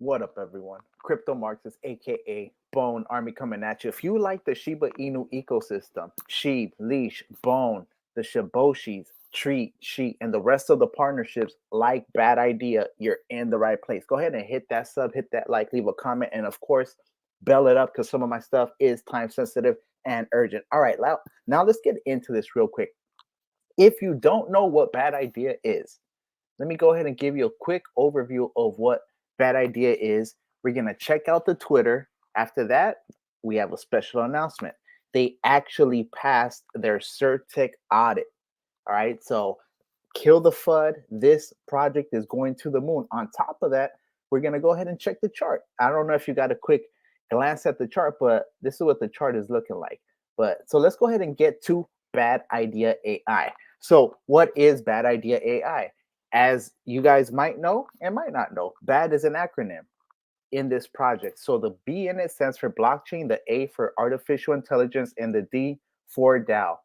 What up, everyone? Crypto Marxist, aka Bone Army, coming at you. If you like the Shiba Inu ecosystem, Sheep, Leash, Bone, the Shiboshis, Treat, Sheet, and the rest of the partnerships like Bad Idea, you're in the right place. Go ahead and hit that sub, hit that like, leave a comment, and of course, bell it up because some of my stuff is time sensitive and urgent. All right, now let's get into this real quick. If you don't know what Bad Idea is, let me go ahead and give you a quick overview of what Bad Idea is. We're going to check out the Twitter. After that, we have a special announcement. They actually passed their CertTech audit. All right. So kill the FUD. This project is going to the moon. On top of that, we're going to go ahead and check the chart. I don't know if you got a quick glance at the chart, but this is what the chart is looking like. But so let's go ahead and get to Bad Idea AI. So, what is Bad Idea AI? As you guys might know and might not know, BAD is an acronym in this project. So the B in it stands for blockchain, the A for artificial intelligence, and the D for DAO.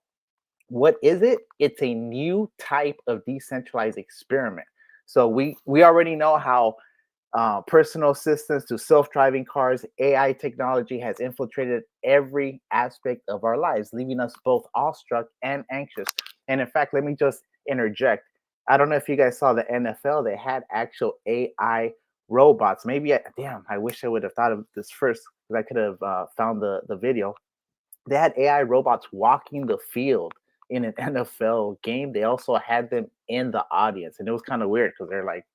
What is it? It's a new type of decentralized experiment. So we already know how personal assistance to self-driving cars, AI technology has infiltrated every aspect of our lives, leaving us both awestruck and anxious. And in fact, let me just interject. I don't know if you guys saw the NFL. They had actual AI robots. Damn, I wish I would have thought of this first because I could have found the video. They had AI robots walking the field in an NFL game. They also had them in the audience, and it was kind of weird because they're like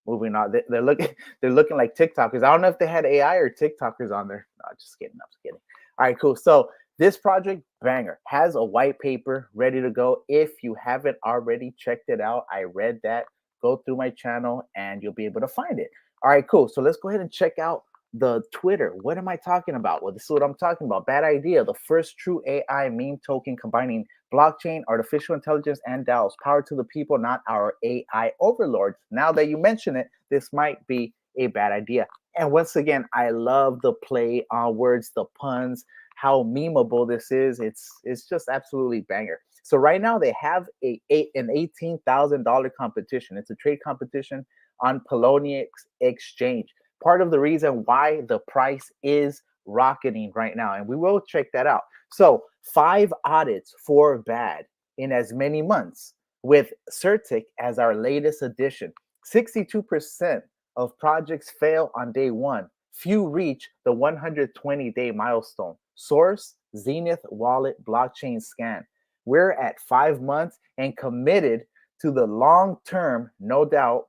moving on. They're looking they're looking like TikTokers. I don't know if they had AI or TikTokers on there. No, just kidding. I'm just kidding. All right, cool. So this project banger has a white paper ready to go. If you haven't already checked it out, I read that. Go through my channel and you'll be able to find it. All right, cool. So let's go ahead and check out the Twitter. What am I talking about? Well, this is what I'm talking about. Bad Idea, the first true AI meme token combining blockchain, artificial intelligence, and DAOs. Power to the people, not our AI overlords. Now that you mention it, this might be a bad idea. And once again, I love the play on words, the puns, how memeable this is. It's just absolutely banger. So right now they have an $18,000 competition. It's a trade competition on Poloniex Exchange. Part of the reason why the price is rocketing right now, and we will check that out. So 5 audits for bad in as many months, with CertTech as our latest addition. 62% of projects fail on day one. Few reach the 120-day milestone. Source, Zenith Wallet Blockchain Scan. We're at 5 months and committed to the long term, no doubt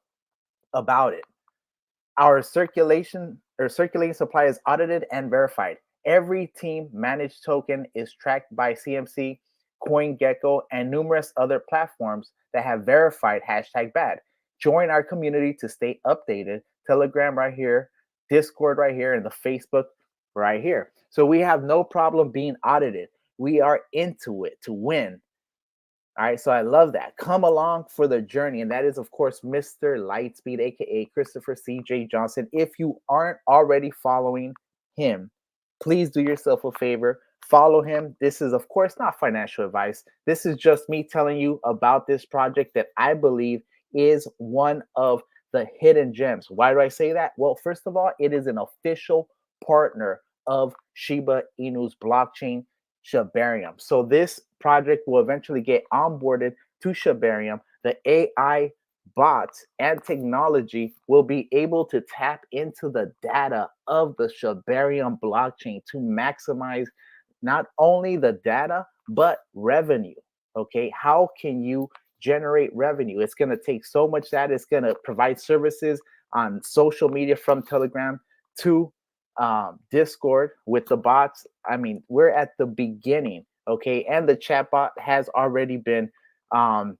about it. Our circulating supply is audited and verified. Every team managed token is tracked by CMC, CoinGecko, and numerous other platforms that have verified hashtag bad. Join our community to stay updated. Telegram right here, Discord right here, and the Facebook right here. So we have no problem being audited. We are into it to win. All right, so I love that. Come along for the journey. And that is, of course, Mr. Lightspeed, aka Christopher C.J. Johnson. If you aren't already following him, please do yourself a favor. Follow him. This is, of course, not financial advice. This is just me telling you about this project that I believe is one of the hidden gems. Why do I say that? Well, first of all, it is an official partner of Shiba Inu's blockchain, Shibarium. So this project will eventually get onboarded to Shibarium. The AI bots and technology will be able to tap into the data of the Shibarium blockchain to maximize not only the data but revenue. Okay, how can you generate revenue? It's going to take so much data. It's going to provide services on social media from Telegram to Discord with the bots. I mean, we're at the beginning, okay? And the chatbot has already been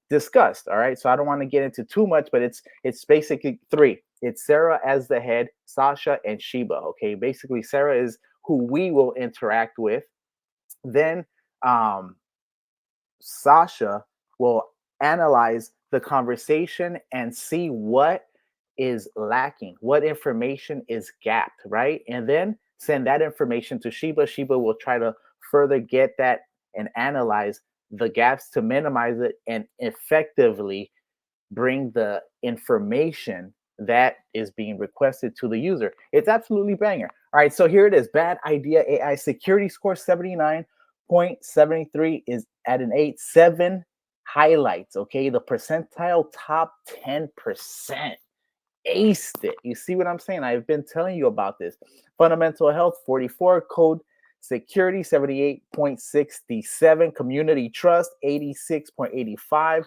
discussed. All right, so I don't want to get into too much, but it's basically 3. It's Sarah as the head, Sasha, and Shiba. Okay, basically Sarah is who we will interact with. Then Sasha will analyze the conversation and see what is lacking, what information is gapped, right? And then send that information to Shiba. Shiba will try to further get that and analyze the gaps to minimize it and effectively bring the information that is being requested to the user. It's absolutely banger. All right, so here it is. Bad idea AI security score 79.73 is at an 8. 7 highlights, okay? The percentile top 10%. Aced it. You see what I'm saying? I've been telling you about this. Fundamental health 44, code security 78.67, community trust 86.85,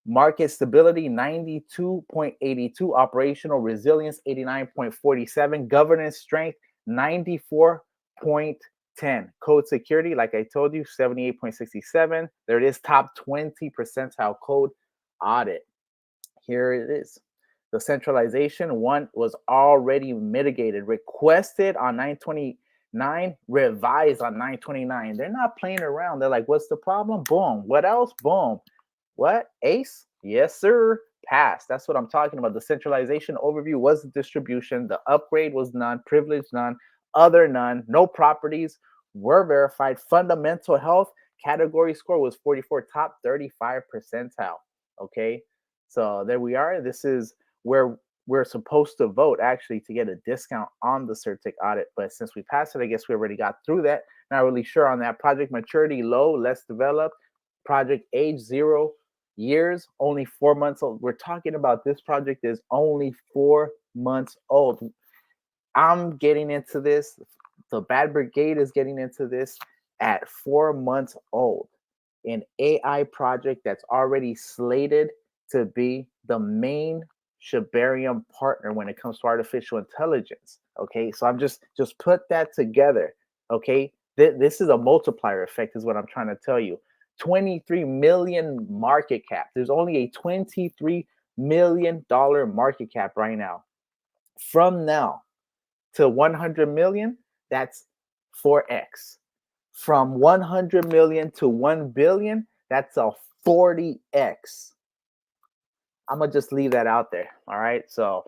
market stability 92.82, operational resilience 89.47, governance strength 94.10, code security, like I told you, 78.67. There it is, top 20 percentile code audit. Here it is. The centralization one was already mitigated, requested on 929, revised on 929. They're not playing around. They're like, what's the problem? Boom. What else? Boom. What? ACE? Yes, sir. Passed. That's what I'm talking about. The centralization overview was the distribution. The upgrade was none. Privilege none. Other none. No properties were verified. Fundamental health category score was 44, top 35 percentile. Okay. So there we are. This is where we're supposed to vote actually to get a discount on the CertTech audit. But since we passed it, I guess we already got through that. Not really sure on that. Project maturity low, less developed. Project age 0 years, only 4 months old. We're talking about this project is only 4 months old. I'm getting into this. The Bad Brigade is getting into this at 4 months old. An AI project that's already slated to be the main Shibarium partner when it comes to artificial intelligence. Okay, so I'm just put that together. Okay, this is a multiplier effect, is what I'm trying to tell you. 23 million market cap. There's only a $23 million market cap right now. From now to 100 million, that's 4x. From 100 million to 1 billion, that's a 40x. I'm gonna just leave that out there. All right. So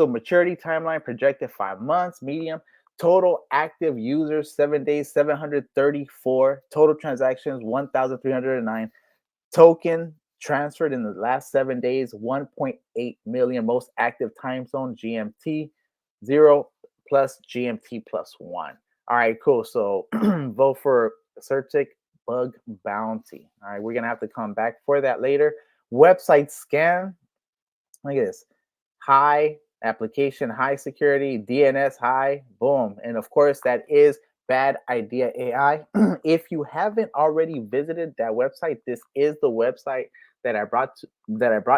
maturity timeline projected 5 months, medium. Total active users 7 days, 734. Total transactions 1,309. Token transferred in the last 7 days 1.8 million. Most active time zone GMT 0 plus GMT plus 1. All right, cool. So vote for CertTech bug bounty. All right, we're gonna have to come back for that later. Website scan. Look at this. High application, high security, DNS high, boom. And of course, that is Bad Idea AI. If you haven't already visited that website, this is the website that I brought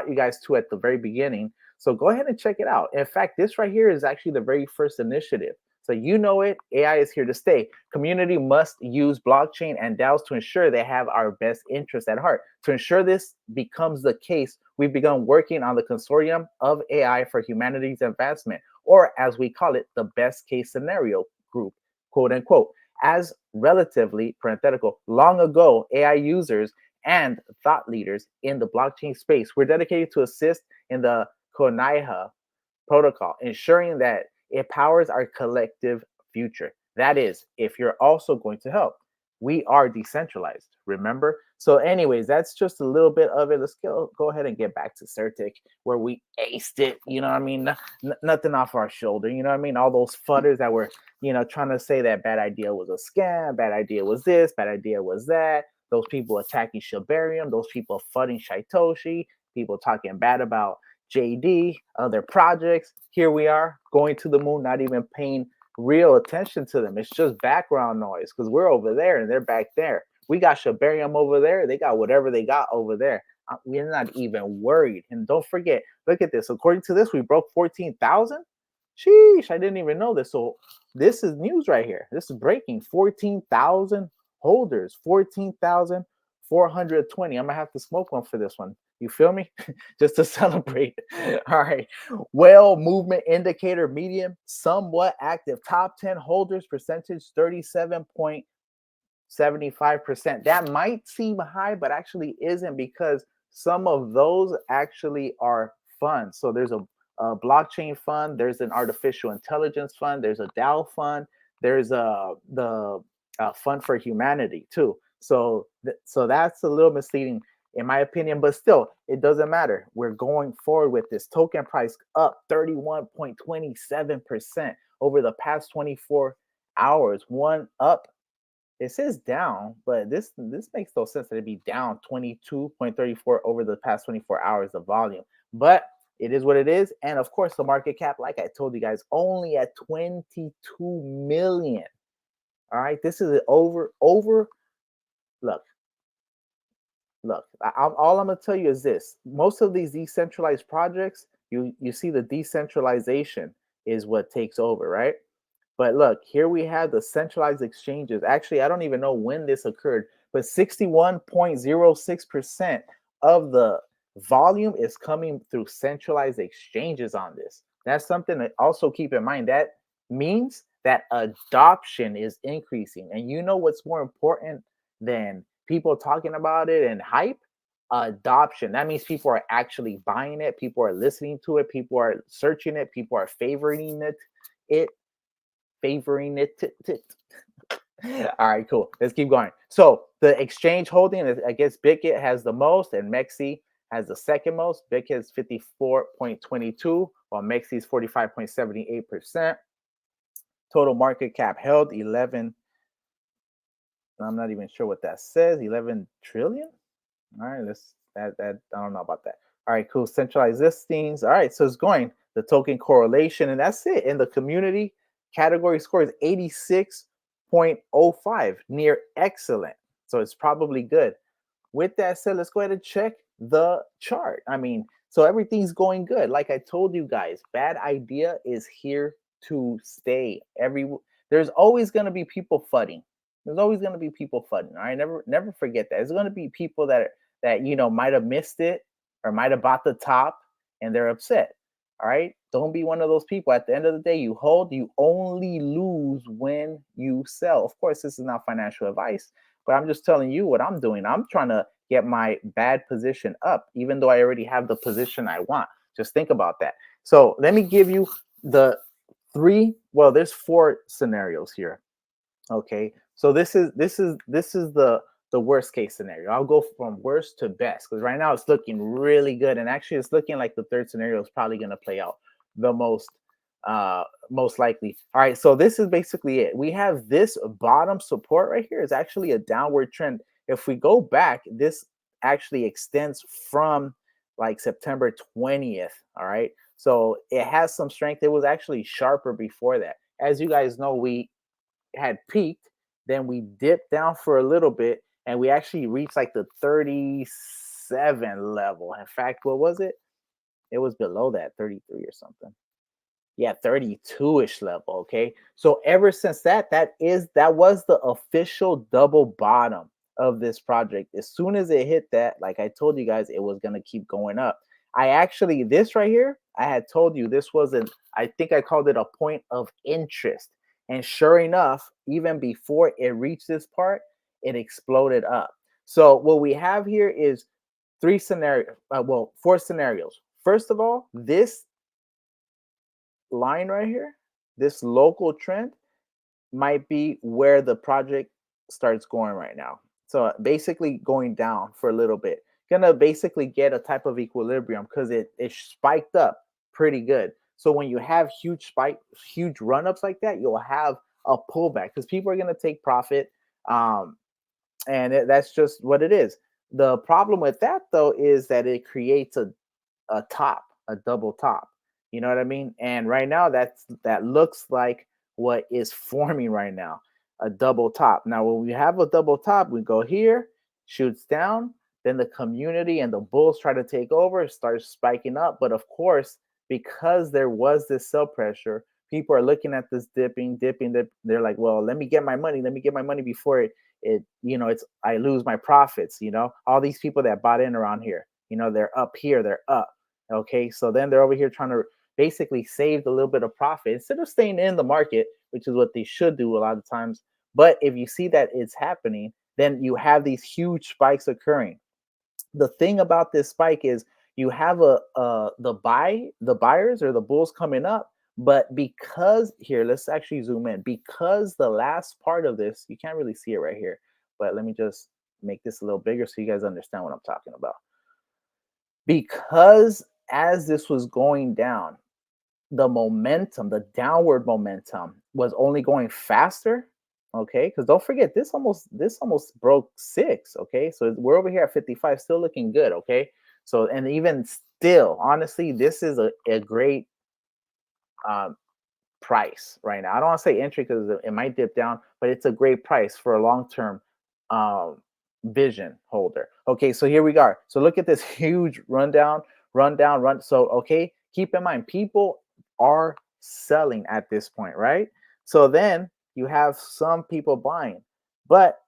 you guys to at the very beginning. So go ahead and check it out. In fact, this right here is actually the very first initiative. So you know it, AI is here to stay. Community must use blockchain and DAOs to ensure they have our best interest at heart. To ensure this becomes the case, we've begun working on the Consortium of AI for Humanity's Advancement, or as we call it, the best case scenario group, quote unquote. As relatively, parenthetical, long ago, AI users and thought leaders in the blockchain space were dedicated to assist in the Konaiha protocol, ensuring that it powers our collective future. That is, if you're also going to help. We are decentralized, remember? So anyways, that's just a little bit of it. Let's go ahead and get back to CertTech, where we aced it, you know what I mean? Nothing off our shoulder, you know what I mean? All those fudders that were, trying to say that Bad Idea was a scam, Bad Idea was this, Bad Idea was that. Those people attacking Shibarium, those people fudding Shytoshi, people talking bad about JD, other projects. Here we are going to the moon, not even paying real attention to them. It's just background noise because we're over there and they're back there. We got Shibarium over there. They got whatever they got over there. We're not even worried. And don't forget, look at this. According to this, we broke 14,000. Sheesh, I didn't even know this. So this is news right here. This is breaking. 14,000 holders, 14,420. I'm going to have to smoke one for this one. You feel me? Just to celebrate. All right. Well, movement indicator medium, somewhat active. Top 10 holders percentage 37.75%. That might seem high, but actually isn't, because some of those actually are funds. So there's a blockchain fund, there's an artificial intelligence fund, there's a DAO fund, there's the fund for humanity too. So that's a little misleading. in my opinion, but still, it doesn't matter. We're going forward with this token price up 31.27% over the past 24 hours. One up, it says down, but this makes no sense that it'd be down 22.34 over the past 24 hours of volume. But it is what it is. And of course, the market cap, like I told you guys, only at 22 million. All right. This is over. Look, all I'm gonna tell you is this: most of these decentralized projects, you see the decentralization is what takes over, right? But look, here we have the centralized exchanges. Actually, I don't even know when this occurred, but 61.06% of the volume is coming through centralized exchanges on this. That's something to also keep in mind. That means that adoption is increasing. And you know what's more important than people talking about it and hype? Adoption. That means people are actually buying it, people are listening to it, people are searching it, people are favoring it favoring it. All right, cool. Let's keep going. So the exchange holding, I guess Bitget has the most, and Mexi has the second most. Bitget is 54.22, while Mexi is 45.78%. Total market cap held 11. I'm not even sure what that says. 11 trillion. All right, that I don't know about that. All right, cool. Centralized listings. All right, so it's going the token correlation, and that's it. In the community category score is 86.05, near excellent. So it's probably good. With that said, let's go ahead and check the chart. I mean, so everything's going good. Like I told you guys, bad idea is here to stay. There's always going to be people fudding. There's always going to be people fudding. All right, never forget that. There's going to be people that might have missed it or might have bought the top and they're upset. All right, don't be one of those people. At the end of the day, you hold. You only lose when you sell. Of course, this is not financial advice, but I'm just telling you what I'm doing. I'm trying to get my bad position up, even though I already have the position I want. Just think about that. So let me give you the there's 4 scenarios here. Okay, so this is the worst case scenario. I'll go from worst to best because right now it's looking really good, and actually it's looking like the third scenario is probably going to play out the most likely. All right, so this is basically it. We have this bottom support right here is actually a downward trend. If we go back, this actually extends from like September 20th. All right, so it has some strength. It was actually sharper before that. As you guys know, we had peaked, then we dipped down for a little bit, and we actually reached like the 37 level. In fact, what was it? It was below that, 33 or something. Yeah, 32-ish level. Okay. So ever since that was the official double bottom of this project. As soon as it hit that, like I told you guys, it was gonna keep going up. This right here, I had told you this wasn't, I think I called it a point of interest. And sure enough, even before it reached this part, it exploded up. So what we have here is 4 scenarios. First of all, this line right here, this local trend might be where the project starts going right now. So basically going down for a little bit. Gonna basically get a type of equilibrium because it spiked up pretty good. So when you have huge run-ups like that, you'll have a pullback because people are gonna take profit. That's just what it is. The problem with that though is that it creates a double top. You know what I mean? And right now that looks like what is forming right now, a double top. Now, when we have a double top, we go here, shoots down, then the community and the bulls try to take over, starts spiking up. But of course, because there was this sell pressure, people are looking at this dipping. They're like, well, let me get my money. Let me get my money before I lose my profits. All these people that bought in around here, they're up here, they're up. Okay, so then they're over here trying to basically save a little bit of profit instead of staying in the market, which is what they should do a lot of times. But if you see that it's happening, then you have these huge spikes occurring. The thing about this spike is you have the buyers or the bulls coming up, but because here, let's actually zoom in, because the last part of this, you can't really see it right here, but let me just make this a little bigger so you guys understand what I'm talking about. Because as this was going down, the momentum, the downward momentum was only going faster. Okay, because don't forget this almost broke 6. Okay, so we're over here at 55, still looking good. Okay, so and even still, honestly, this is a great um, price right now. I don't want to say entry because it might dip down, but it's a great price for a long-term um, vision holder. Okay, so here we are. So look at this huge rundown, run. So okay, keep in mind people are selling at this point, right? So then you have some people buying, but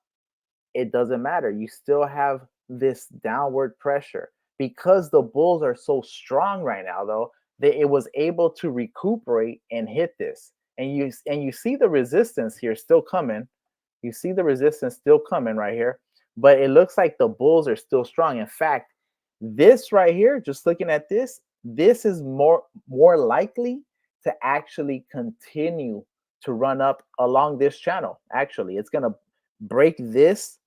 it doesn't matter. You still have this downward pressure because the bulls are so strong right now, though, that it was able to recuperate and hit this. And you see the resistance here still coming. You see the resistance still coming right here, but it looks like the bulls are still strong. In fact, this right here, just looking at this is more likely to actually continue to run up along this channel. Actually, it's gonna break this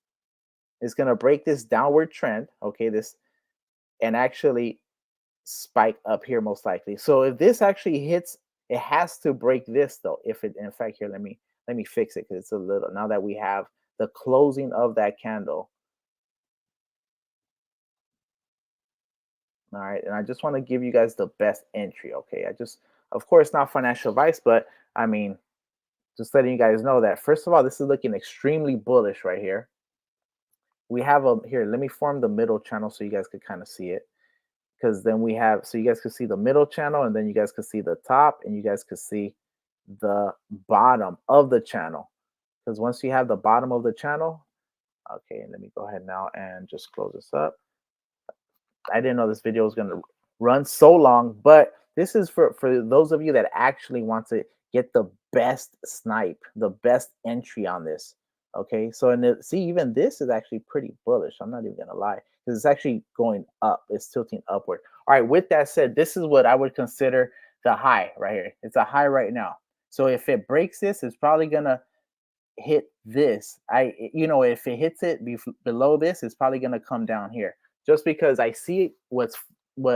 is going to break this downward trend, okay, this, and actually spike up here most likely. So if this actually hits, it has to break this though. If it, in fact, here, let me fix it because it's a little, now that we have the closing of that candle. All right, and I just want to give you guys the best entry, okay? Of course, not financial advice, but I mean, just letting you guys know that first of all, this is looking extremely bullish right here. We have a here. Let me form the middle channel so you guys could kind of see it. Because then we have, so you guys can see the middle channel, and then you guys can see the top, and you guys can see the bottom of the channel. Because once you have the bottom of the channel, okay, let me go ahead now and just close this up. I didn't know this video was going to run so long, but this is for those of you that actually want to get the best snipe, the best entry on this. Okay, so see, even this is actually pretty bullish. I'm not even gonna lie, because it's actually going up. It's tilting upward. All right. With that said, this is what I would consider the high right here. It's a high right now. So if it breaks this, it's probably gonna hit this. If it hits it below this, it's probably going to come down here just because I see what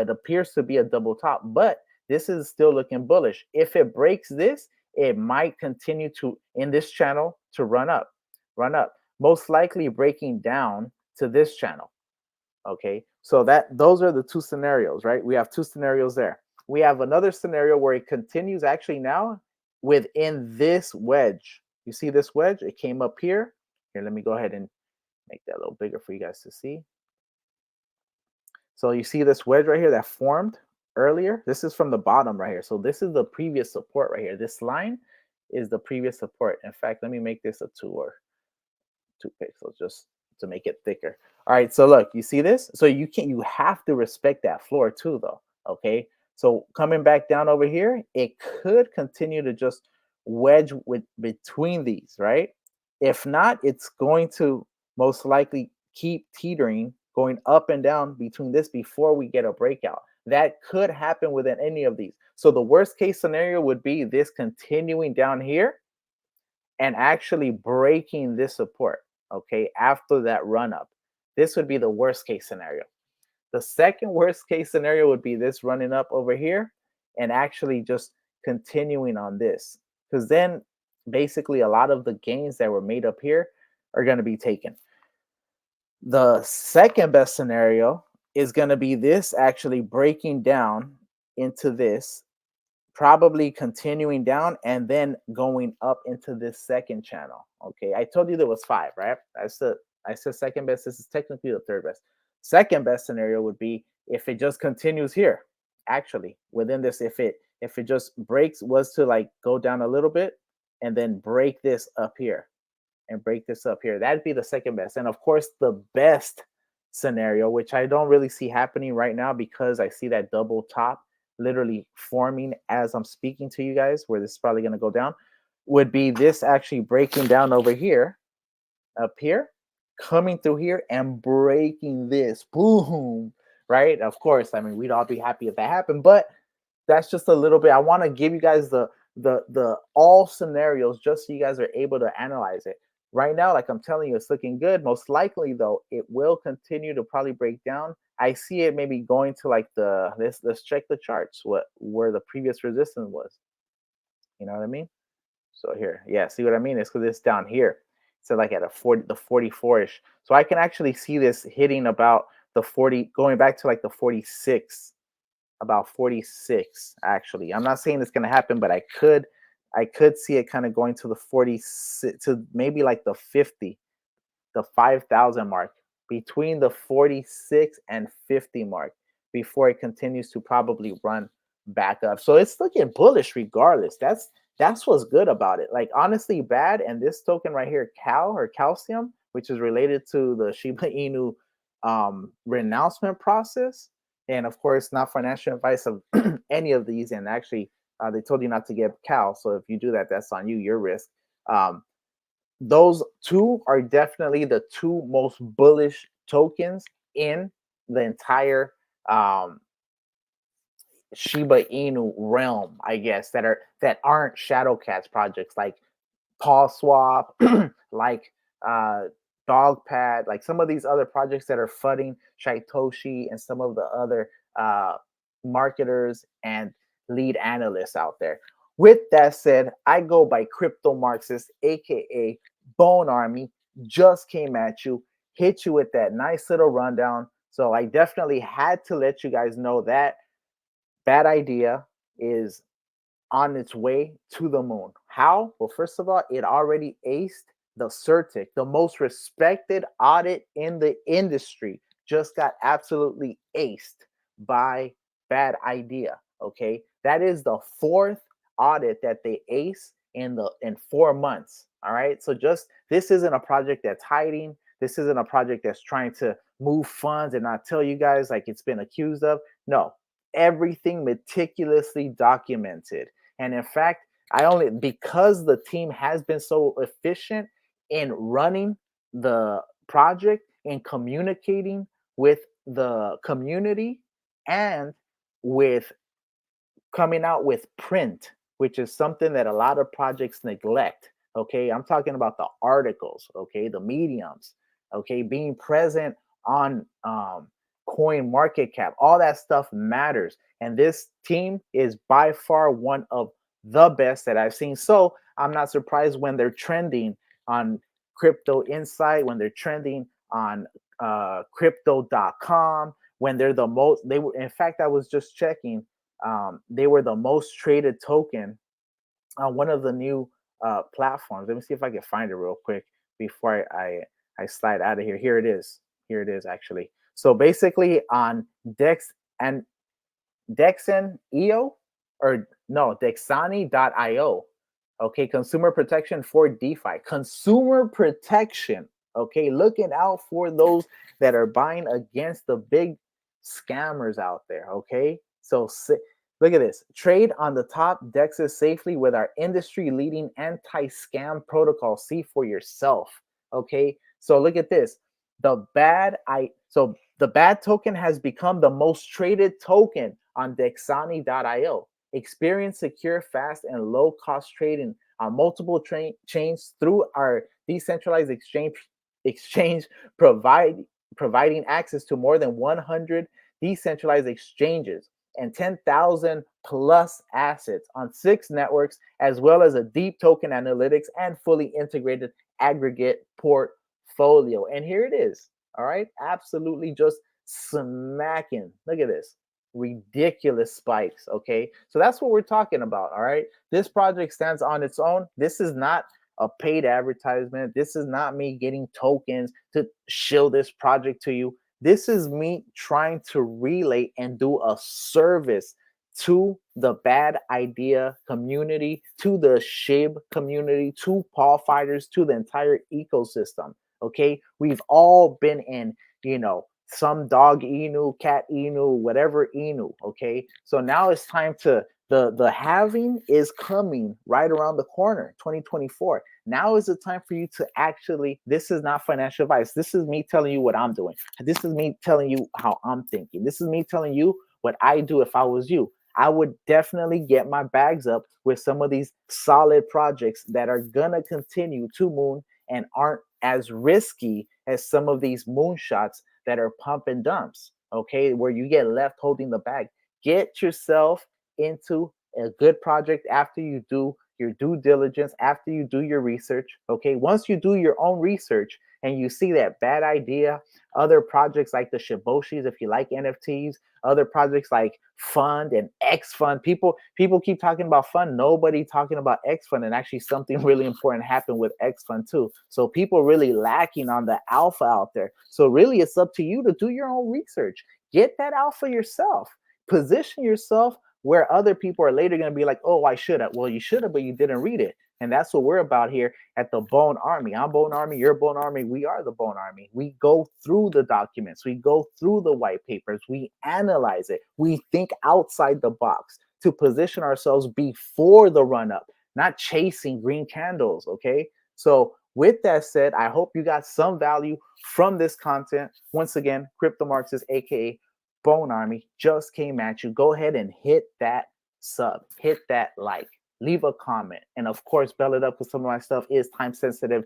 appears to be a double top, but this is still looking bullish. If it breaks this, it might continue to in this channel to run up, most likely breaking down to this channel. Okay, so those are the two scenarios, right? We have two scenarios there. We have another scenario where it continues actually now within this wedge. You see this wedge? It came up here. Here, let me go ahead and make that a little bigger for you guys to see. So you see this wedge right here that formed earlier? This is from the bottom right here. So this is the previous support right here. This line is the previous support. In fact, let me make this a 2 pixels just to make it thicker. All right, so look, you see this? So you have to respect that floor too, though. Okay, so coming back down over here, it could continue to just wedge between these, right? If not, it's going to most likely keep teetering, going up and down between this before we get a breakout. That could happen within any of these. So the worst case scenario would be this continuing down here and actually breaking this support, okay, after that run up. This would be the worst case scenario. The second worst case scenario would be this running up over here and actually just continuing on this, because then basically a lot of the gains that were made up here are going to be taken. The second best scenario is going to be this actually breaking down into this, probably continuing down and then going up into this second channel. Okay, I told you there was 5, right? I said second best. This is technically the third best. Second best scenario would be if it just continues here. Actually, within this, if it just breaks, was to like go down a little bit and then break this up here and break this up here. That'd be the second best. And of course, the best scenario, which I don't really see happening right now because I see that double top literally forming as I'm speaking to you guys, where this is probably going to go down, would be this actually breaking down over here, up here, coming through here and breaking this. Boom. Right? Of course, I mean, we'd all be happy if that happened, but that's just a little bit. I want to give you guys the all scenarios just so you guys are able to analyze it. right now, like I'm telling you, it's looking good. Most likely, though, it will continue to probably break down. I see it maybe going to like the let's check the charts. What where the previous resistance was. You know what I mean? So here, yeah, see what I mean? It's because it's down here. So like at a 40, the 44-ish. So I can actually see this hitting about the 40, going back to like the 46, about 46 actually. I'm not saying it's gonna happen, but I could see it kind of going to the 46 to maybe like the 50, the 5,000 mark, between the 46 and 50 mark before it continues to probably run back up. So it's looking bullish regardless. That's what's good about it. Like honestly, bad. And this token right here, Cal or calcium, which is related to the Shiba Inu renouncement process. And of course, not financial advice of any of these. And actually, they told you not to get Cal. So if you do that, that's on you, your risk. Um, those two are definitely the two most bullish tokens in the entire Shiba Inu realm, I guess, that aren't Shadow Cats projects like Paw Swap, like uh, Dogpad, like some of these other projects that are flooding Shaitoshi and some of the other uh, marketers and lead analysts out there. With that said, I go by Crypto Marxist, aka Bone Army, just came at you, hit you with that nice little rundown. So I definitely had to let you guys know that bad idea is on its way to the moon. How? Well, first of all, it already aced the CERTIC, the most respected audit in the industry, just got absolutely aced by bad idea. Okay. That is the fourth audit that they ace in 4 months. All right. So just this isn't a project that's hiding. This isn't a project that's trying to move funds and not tell you guys like it's been accused of. No, everything meticulously documented. And in fact, I only because the team has been so efficient in running the project and communicating with the community and with coming out with print, which is something that a lot of projects neglect. Okay, I'm talking about the articles, okay, the mediums, okay, being present on coin market cap, all that stuff matters. And this team is by far one of the best that I've seen. So I'm not surprised when they're trending on Crypto Insight, when they're trending on crypto.com, when they're the most, they were, in fact, I was just checking, they were the most traded token on one of the new platforms. Let me see if I can find it real quick before I slide out of here. Here it is. Here it is actually. So basically on Dex and Dexen.io or no, Dexani.io. Okay, consumer protection for DeFi. Consumer protection. Okay, looking out for those that are buying against the big scammers out there. Okay, so look at this. Trade on the top dexes safely with our industry leading anti-scam protocol. See for yourself. Okay, so look at this. The bad token has become the most traded token on Dexani.io. Experience secure, fast, and low-cost trading on multiple chains through our decentralized exchange providing access to more than 100 decentralized exchanges and 10,000 plus assets on 6 networks, as well as a deep token analytics and fully integrated aggregate portfolio. And here it is. All right. Absolutely just smacking. Look at this. Ridiculous spikes. Okay. So that's what we're talking about. All right. This project stands on its own. This is not a paid advertisement. This is not me getting tokens to shill this project to you. This is me trying to relay and do a service to the bad idea community, to the SHIB community, to Paul fighters, to the entire ecosystem. Okay. We've all been in, some dog Inu, cat Inu, whatever Inu. Okay. So now it's time to the halving is coming right around the corner, 2024. Now is the time for you to actually, this is not financial advice. This is me telling you what I'm doing. This is me telling you how I'm thinking. This is me telling you what I do if I was you. I would definitely get my bags up with some of these solid projects that are gonna continue to moon and aren't as risky as some of these moonshots that are pump and dumps, okay, where you get left holding the bag. Get yourself into a good project after you do your due diligence, after you do your research, okay? Once you do your own research and you see that bad idea, other projects like the Shiboshis, if you like NFTs, other projects like Fund and X Fund. People keep talking about Fund, nobody talking about X Fund, and actually something really important happened with X Fund too. So people really lacking on the alpha out there. So really, it's up to you to do your own research. Get that alpha yourself. Position yourself where other people are later going to be like, oh, I should have. Well, you should have, but you didn't read it. And that's what we're about here at the Bone Army. I'm Bone Army, you're Bone Army, we are the Bone Army. We go through the documents, we go through the white papers, we analyze it, we think outside the box to position ourselves before the run up, not chasing green candles, okay? So with that said, I hope you got some value from this content. Once again, Crypto Marxist, aka Bone Army, just came at you. Go ahead and hit that sub, hit that like, leave a comment, and of course, bell it up because some of my stuff is time sensitive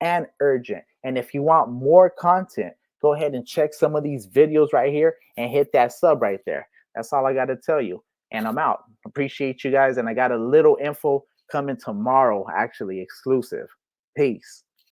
and urgent. And if you want more content, go ahead and check some of these videos right here and hit that sub right there. That's all I got to tell you. And I'm out. Appreciate you guys. And I got a little info coming tomorrow, actually exclusive. Peace.